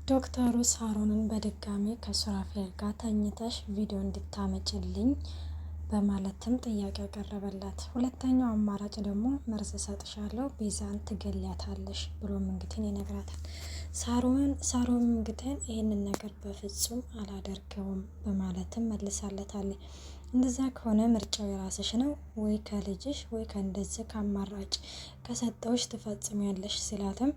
ዶክተሩ ሳሮንን በድጋሚ ከሱራፌል ጋር ተኝተሽ ቪዲዮ እንድታመጭልኝ በማለትም ጥያቄ ያቀረበላት። ሁለተኛው አማራጭ ደግሞ መርዝ ሰጥሻለሁ ቤዛን ትገሊያታለሽ ብሎም እንግዲህ ይነግራታል። ሳሮን እንግዲህ ይህንን ነገር በፍጹም አላደርገውም በማለትም መልሳለታለች። እንደዛ ከሆነ ምርጫው የራስሽ ነው፣ ወይ ከልጅሽ ወይ ከእንደዚህ ከአማራጭ ከሰጠውሽ ትፈጽሚያለሽ ሲላትም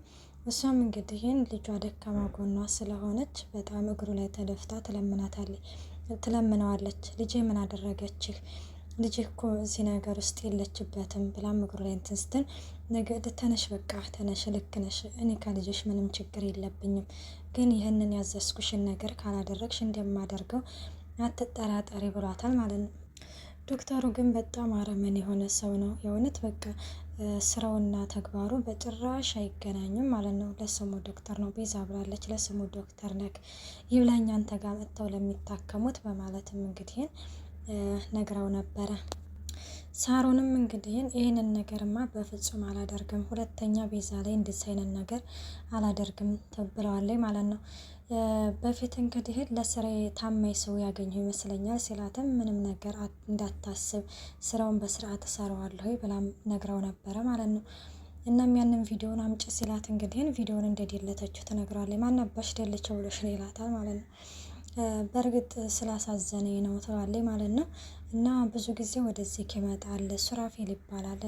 እሷም እንግዲህ ልጇ ደካማ ጎኗ ስለሆነች በጣም እግሩ ላይ ተደፍታ ትለምነዋለች። ልጄ ምን አደረገችህ? ልጅ እኮ እዚህ ነገር ውስጥ የለችበትም ብላም እግሩ ላይ እንትን ስትል ነገ ተነሽ፣ በቃ ተነሽ፣ ልክ ነሽ፣ እኔ ከልጅሽ ምንም ችግር የለብኝም፣ ግን ይህንን ያዘዝኩሽን ነገር ካላደረግሽ እንደማደርገው አትጠራጠሪ ብሏታል ማለት ነው። ዶክተሩ ግን በጣም አረመን የሆነ ሰው ነው የእውነት። በቃ ስራውና ተግባሩ በጭራሽ አይገናኝም ማለት ነው። ለስሙ ዶክተር ነው ቤዛ ብላለች፣ ለስሙ ዶክተር ነክ ይብላኝ አንተ ጋር መጥተው ለሚታከሙት በማለትም እንግዲህ ነግረው ነበረ። ሳሮንም እንግዲህ ይህንን ነገርማ በፍጹም አላደርግም፣ ሁለተኛ ቤዛ ላይ እንደዚህ አይነት ነገር አላደርግም ብለዋለች ማለት ነው። በፊት እንግዲህ ለስራዬ ታማኝ ሰው ያገኘው ይመስለኛል ሲላትም ምንም ነገር እንዳታስብ ስራውን በስርዓት እሰራዋለሁ ብላም ነግረው ነበረ ማለት ነው። እናም ያንን ቪዲዮን አምጪ ሲላት እንግዲህ ቪዲዮን እንደደለተችው ትነግራለች። ማናባሽ ደልቸው ብሎሽ ነው ይላታል ማለት ነው። በእርግጥ ስላሳዘነኝ ነው ትላለች ማለት ነው። እና ብዙ ጊዜ ወደዚህ ይመጣል ሱራፌል ይባላል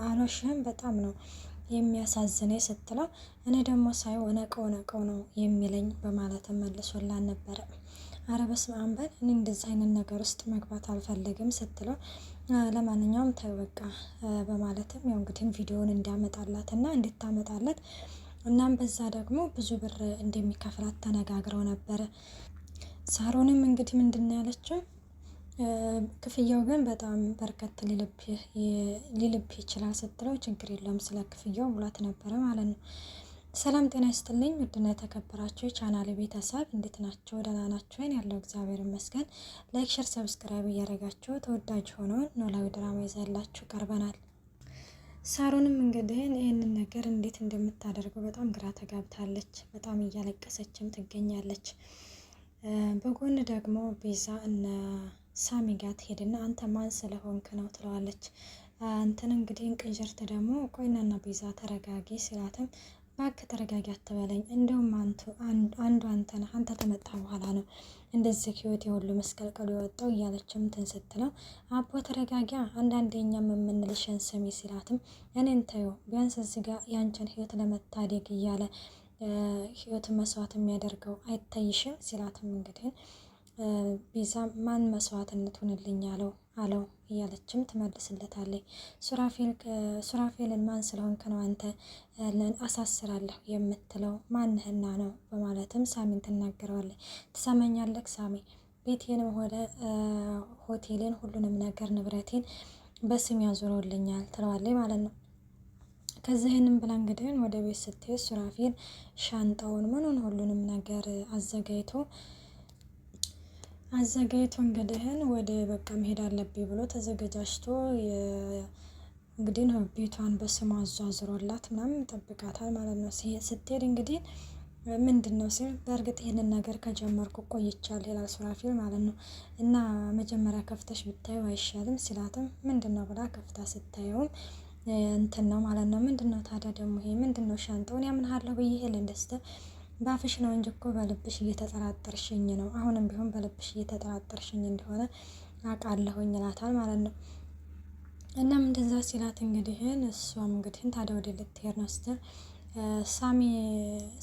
አሎሽህም በጣም ነው የሚያሳዝነኝ ስትለው እኔ ደግሞ ሳየው ነቀው ነው የሚለኝ በማለት መልሶላን ነበረ። አረ በስመ አብ በል፣ እኔ እንደዚህ አይነት ነገር ውስጥ መግባት አልፈልግም ስትለው ለማንኛውም ተው በቃ በማለትም ያው እንግዲህ ቪዲዮውን እንዲያመጣላትና እንድታመጣለት እናም በዛ ደግሞ ብዙ ብር እንደሚከፍላት ተነጋግረው ነበረ። ሳሮንም እንግዲህ ምንድነው ያለችው? ክፍያው ግን በጣም በርከት ሊልብ ይችላል ስትለው ችግር የለውም ስለ ክፍያው ብሏት ነበረ ማለት ነው። ሰላም ጤና ይስጥልኝ ውድና የተከበራችሁ የቻናሌ ቤተሰብ እንዴት ናቸው? ደህና ናቸው ወይን? ያለው እግዚአብሔር ይመስገን። ላይክ ሸር ሰብስክራይብ እያደረጋችሁ ተወዳጅ ሆነውን ኖላዊ ድራማ ይዘላችሁ ቀርበናል። ሳሮንም እንግዲህ ይህንን ነገር እንዴት እንደምታደርገው በጣም ግራ ተጋብታለች። በጣም እያለቀሰችም ትገኛለች። በጎን ደግሞ ቤዛ እነ ሳሚ ጋር ትሄድና አንተ ማን ስለሆንክ ነው ትለዋለች። አንተን እንግዲህ እንቅንጀርት ደግሞ ቆይናና ቤዛ ተረጋጊ ሲላትም እባክህ ተረጋጊ አትበለኝ፣ እንደውም አንዱ አንተ ነህ፣ አንተ ተመጣ በኋላ ነው እንደዚህ ህይወት የሁሉ መስቀልቀሉ የወጣው እያለችም እንትን ስትለው አቦ ተረጋጊያ፣ አንዳንዴ እኛም የምንልሽን ስሚ ሲላትም እኔን ተይው ቢያንስ እዚህ ጋር ያንቺን ህይወት ለመታደግ እያለ ህይወት መስዋዕት የሚያደርገው አይታይሽም ሲላትም እንግዲህ ቤዛ ማን መስዋዕትነት ሆንልኝ አለው እያለችም ትመልስለታለች። ሱራፌልን ማን ስለሆንክ ነው አንተ አሳስራለሁ የምትለው ማንህና ነው በማለትም ሳሚን ትናገረዋለች። ትሰማኛለህ ሳሚ፣ ቤቴንም ሆነ ሆቴሌን ሁሉንም ነገር ንብረቴን በስም ያዞረውልኛል ትለዋለች ማለት ነው። ከዚህንም ብላ እንግዲህ ወደ ቤት ስትሄድ ሱራፌል ሻንጣውን ምኑን ሁሉንም ነገር አዘጋጅቶ እንግዲህን ወደ በቃ መሄድ አለብኝ ብሎ ተዘገጃጅቶ እንግዲህ ቤቷን በስሟ አዟዝሮላት ምናምን ይጠብቃታል ማለት ነው። ስትሄድ እንግዲህ ምንድን ነው ሲል በእርግጥ ይህንን ነገር ከጀመርኩ ቆይቻለሁ ይላል ሱራፌል ማለት ነው። እና መጀመሪያ ከፍተሽ ብታዩ አይሻልም ሲላትም ምንድን ነው ብላ ከፍታ ስታየውም እንትን ነው ማለት ነው። ምንድን ነው ታዲያ ደግሞ ይሄ ምንድን ነው? ሻንጣውን ያምንሃለሁ ብዬ ልንደስተ ባፍሽ ነው እንጂ እኮ በልብሽ እየተጠራጠርሽኝ ነው። አሁንም ቢሆን በልብሽ እየተጠራጠርሽኝ እንደሆነ አውቃለሁኝ ይላታል ማለት ነው። እናም እንደዛ ሲላት እንግዲህ እሷም እንግዲህ ታዲያ ወደ ልትሄድ ነው ስትል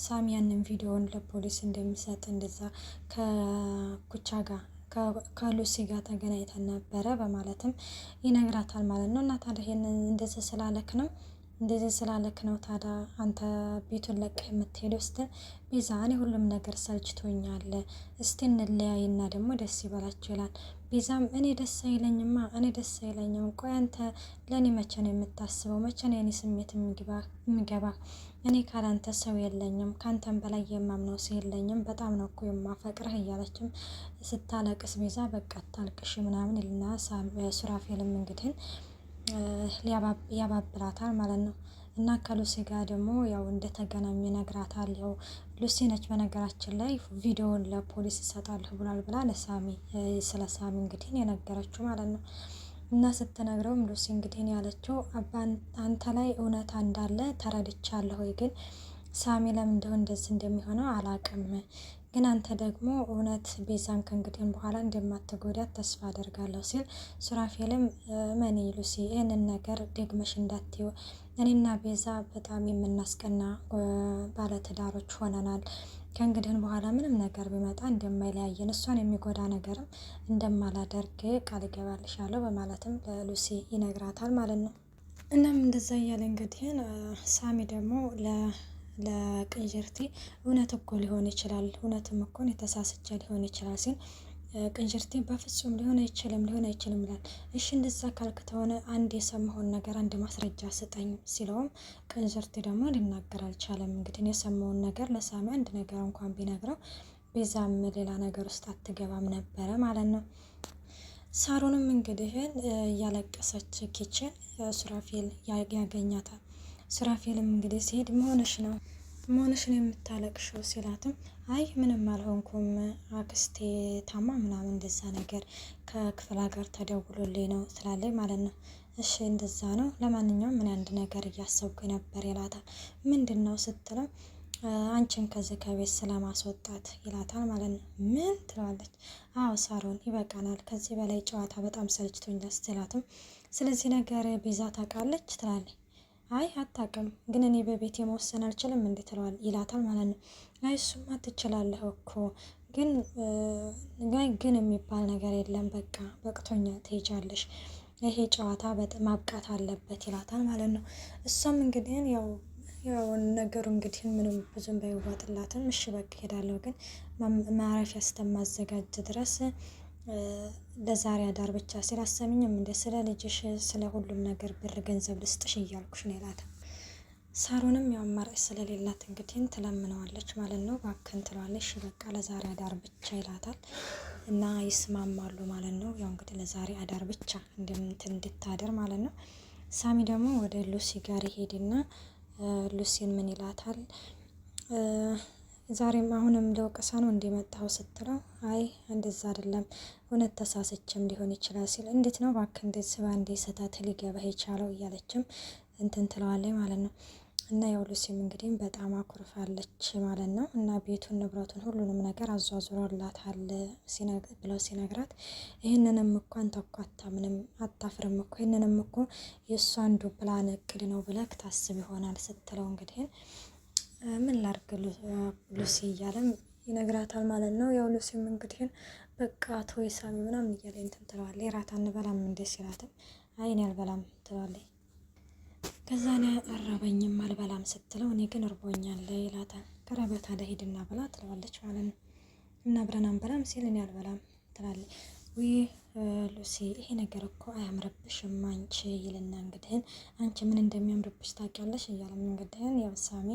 ሳሚ ያንን ቪዲዮውን ለፖሊስ እንደሚሰጥ እንደዛ ከኩቻ ጋር ከሉሲ ጋር ተገናኝተን ነበረ በማለትም ይነግራታል ማለት ነው። እና ታዲያ ይሄንን እንደዚህ ስላለክ ነው ታዲያ አንተ ቤቱን ለቀህ የምትሄደው ስትል ቤዛ እኔ ሁሉም ነገር ሰልችቶኛል፣ እስቲ እንለያይና ደግሞ ደስ ይበላችሁ ይላል። ቤዛም እኔ ደስ አይለኝም፣ ቆይ አንተ ለእኔ መቼ ነው የምታስበው? መቼ ነው የኔ ስሜት የሚገባ? እኔ ካላንተ ሰው የለኝም፣ ካንተም በላይ የማምነው ሰው የለኝም፣ በጣም ነው እኮ የማፈቅረህ እያለችም ስታለቅስ ቤዛ በቃ ታልቅሽ ምናምን ይልና ሱራፌልም እንግዲህ ያባብላታል ማለት ነው። እና ከሉሲ ጋር ደግሞ ያው እንደተገናኙ ይነግራታል። ያው ሉሲ ነች በነገራችን ላይ ቪዲዮውን ለፖሊስ እሰጣለሁ ብሏል ብላ ለሳሚ ስለ ሳሚ እንግዲህ የነገረችው ማለት ነው። እና ስትነግረውም ሉሲ እንግዲህ ያለችው አንተ ላይ እውነታ እንዳለ ተረድቻለሁ፣ ግን ሳሚ ለምን እንደሆነ እንደዚህ እንደሚሆነው አላቅም፣ ግን አንተ ደግሞ እውነት ቤዛን ከእንግዲህ በኋላ እንደማትጎዳት ተስፋ አደርጋለሁ ሲል ሱራፌልም መኒ ሉሲ ይህንን ነገር ደግመሽ እንዳትዪ፣ እኔና ቤዛ በጣም የምናስቀና ባለትዳሮች ሆነናል፣ ከእንግዲህ በኋላ ምንም ነገር ቢመጣ እንደማይለያየን እሷን የሚጎዳ ነገርም እንደማላደርግ ቃል እገባልሻለሁ በማለትም ለሉሲ ይነግራታል ማለት ነው። እናም እንደዛ እያለ እንግዲህ ሳሚ ደግሞ ለቅንጅርቴ እውነት እኮ ሊሆን ይችላል፣ እውነትም እኮ የተሳስቼ ሊሆን ይችላል ሲል ቅንጅርቴ በፍጹም ሊሆን አይችልም ይላል። እሺ እንደዛ ካልክ ተሆነ አንድ የሰማውን ነገር አንድ ማስረጃ ስጠኝ ሲለውም ቅንጅርቴ ደግሞ ሊናገር አልቻለም። እንግዲህ የሰማውን ነገር ለሳሚ አንድ ነገር እንኳን ቢነግረው ቤዛም ሌላ ነገር ውስጥ አትገባም ነበረ ማለት ነው። ሳሮንም እንግዲህ እያለቀሰች ኪችን ሱራፌል ያገኛታል። ሱራፌልም እንግዲህ ሲሄድ መሆንሽ ነው የምታለቅሽው ሲላትም አይ ምንም አልሆንኩም አክስቴ ታማ ምናምን እንደዛ ነገር ከክፍለ ሀገር ተደውሎልኝ ነው ትላለች ማለት ነው። እሺ እንደዛ ነው፣ ለማንኛውም ምን አንድ ነገር እያሰብኩ ነበር ይላታል። ምንድን ነው ስትለው አንቺን ከዚህ ከቤት ስለማስወጣት ይላታል ማለት ነው። ምን ትለዋለች? አዎ ሳሮን ይበቃናል፣ ከዚህ በላይ ጨዋታ በጣም ሰልችቶኛል ስትላትም ስለዚህ ነገር ቤዛ ታውቃለች ትላለች። አይ አታውቅም፣ ግን እኔ በቤት መወሰን አልችልም እንዴ ትለዋል ይላታል ማለት ነው። አይ እሱማ ትችላለህ እኮ ግን የሚባል ነገር የለም፣ በቃ በቅቶኛ ትሄጃለሽ፣ ይሄ ጨዋታ ማብቃት አለበት ይላታል ማለት ነው። እሷም እንግዲህ ያው ነገሩ እንግዲህ ምንም ብዙም ባይዋጥላትም እሺ በቃ ሄዳለሁ፣ ግን ማረፊያ እስከማዘጋጅ ድረስ ለዛሬ አዳር ብቻ ሲል አሰሚኝም እንደ ስለ ልጅሽ ስለ ሁሉም ነገር ብር ገንዘብ ልስጥሽ እያልኩሽ ነው ይላታል። ሳሮንም ያው አማራጭ ስለሌላት እንግዲህ ትለምነዋለች ማለት ነው። እባክህን ትለዋለች። እሺ በቃ ለዛሬ አዳር ብቻ ይላታል እና ይስማማሉ ማለት ነው። ያው እንግዲህ ለዛሬ አዳር ብቻ እንድታደር ማለት ነው። ሳሚ ደግሞ ወደ ሉሲ ጋር ይሄድና ሉሲን ምን ይላታል? ዛሬም አሁንም ለወቀሳ ነው እንደመጣው ስትለው አይ እንደዛ አይደለም እውነት ተሳስችም ሊሆን ይችላል ሲል እንዴት ነው እባክህ እንደዚህ ባንዴ ስህተት ሊገባህ የቻለው እያለችም እንትን ትለዋለች ማለት ነው። እና ያው ሉሲም እንግዲህ በጣም አኩርፋለች ማለት ነው። እና ቤቱን ንብረቱን ሁሉንም ነገር አዟዙሮላታል ብለው ሲነግራት ይህንንም እኮ አንተ እኮ አታምንም አታፍርም እኮ ይህንንም እኮ የእሷ አንዱ ፕላን እቅድ ነው ብለህ ታስብ ይሆናል ስትለው እንግዲህ ምን ላርግ ሉሲ እያለም ይነግራታል ማለት ነው። ያው ሉሲም እንግዲህ በቃ ቶይ ሳሚ ምናምን እያለ እንትን ትለዋለች። እራት አንበላም እንዴ ሲላትም አይ እኔ አልበላም ትለዋለች። ከዛ እኔ አራበኝም አልበላም ስትለው እኔ ግን እርቦኛል ይላታል። ከረበታ ሂድና ብላ ትለዋለች ማለት ነው። እና አብረን አንበላም ሲል እኔ አልበላም ትላለች። ውይ ሉሲ ይሄ ነገር እኮ አያምርብሽም አንቺ ይልና እንግዲህ አንቺ ምን እንደሚያምርብሽ ታውቂያለሽ እያለም እንግዲህ ያው ሳሚ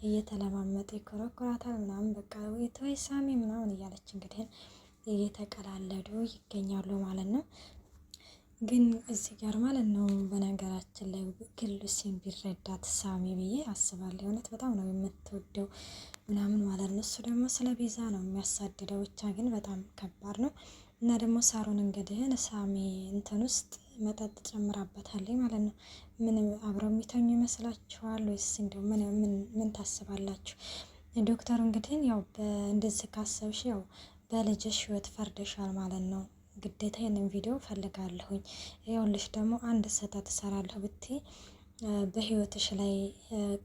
እየተለማመጠ ይኮረኮራታል ምናምን በቃ ወይ ሳሚ ምናምን እያለች እንግዲህ እየተቀላለዱ ይገኛሉ ማለት ነው። ግን እዚህ ጋር ማለት ነው በነገራችን ላይ ግን ሉሲን ቢረዳት ሳሚ ብዬ አስባለሁ። እውነት በጣም ነው የምትወደው ምናምን ማለት ነው። እሱ ደግሞ ስለ ቤዛ ነው የሚያሳድደው። ብቻ ግን በጣም ከባድ ነው። እና ደግሞ ሳሮን እንግዲህ ሳሚ እንትን ውስጥ መጠጥ ጨምራበታለች ማለት ነው። ምን አብረው የሚተኙ ይመስላችኋል ወይስ እንደው ምን ታስባላችሁ? ዶክተሩ እንግዲህ ያው እንደዚህ ካሰብሽ ያው በልጅሽ ህይወት ፈርደሻል ማለት ነው። ግዴታ ይህንን ቪዲዮ ፈልጋለሁኝ። ይኸውልሽ ደግሞ አንድ ስህተት እሰራለሁ ብትይ በህይወትሽ ላይ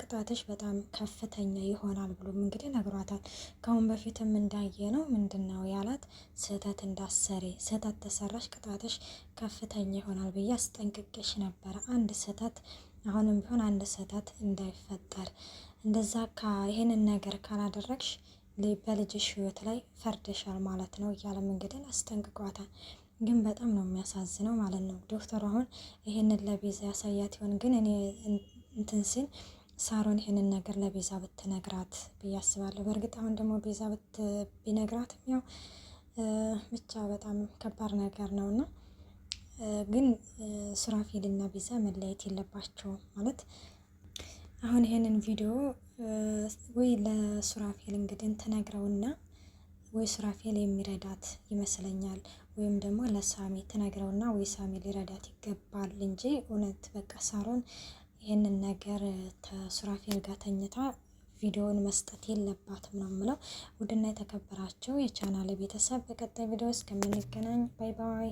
ቅጣትሽ በጣም ከፍተኛ ይሆናል ብሎም እንግዲህ ነግሯታል። ከአሁን በፊትም እንዳየ ነው ምንድን ነው ያላት? ስህተት እንዳሰሪ ስህተት ተሰራሽ ቅጣትሽ ከፍተኛ ይሆናል ብዬ አስጠንቅቄሽ ነበረ። አንድ ስህተት አሁንም ቢሆን አንድ ስህተት እንዳይፈጠር እንደዛ ይሄንን ነገር ካላደረግሽ በልጅሽ ህይወት ላይ ፈርደሻል ማለት ነው እያለም እንግዲህ አስጠንቅቋታል። ግን በጣም ነው የሚያሳዝነው ማለት ነው። ዶክተሩ አሁን ይሄንን ለቤዛ ያሳያት ይሆን? ግን እኔ እንትን ሲል ሳሮን ይሄንን ነገር ለቤዛ ብትነግራት ብዬ አስባለሁ። በእርግጥ አሁን ደግሞ ቤዛ ቢነግራትም ያው ብቻ በጣም ከባድ ነገር ነው እና ግን ሱራፌልና ቤዛ መለያየት የለባቸውም ማለት አሁን ይሄንን ቪዲዮ ወይ ለሱራፌል እንግዲህ ተነግረውና ወይ ሱራፌል የሚረዳት ይመስለኛል፣ ወይም ደግሞ ለሳሚ ተነግረውና ወይ ሳሚ ሊረዳት ይገባል እንጂ እውነት በቃ ሳሮን ይህንን ነገር ከሱራፌል ጋር ተኝታ ቪዲዮውን መስጠት የለባትም ነው የምለው። ውድና የተከበራችሁ የቻናል ቤተሰብ በቀጣይ ቪዲዮ እስከምንገናኝ ባይ ባይ።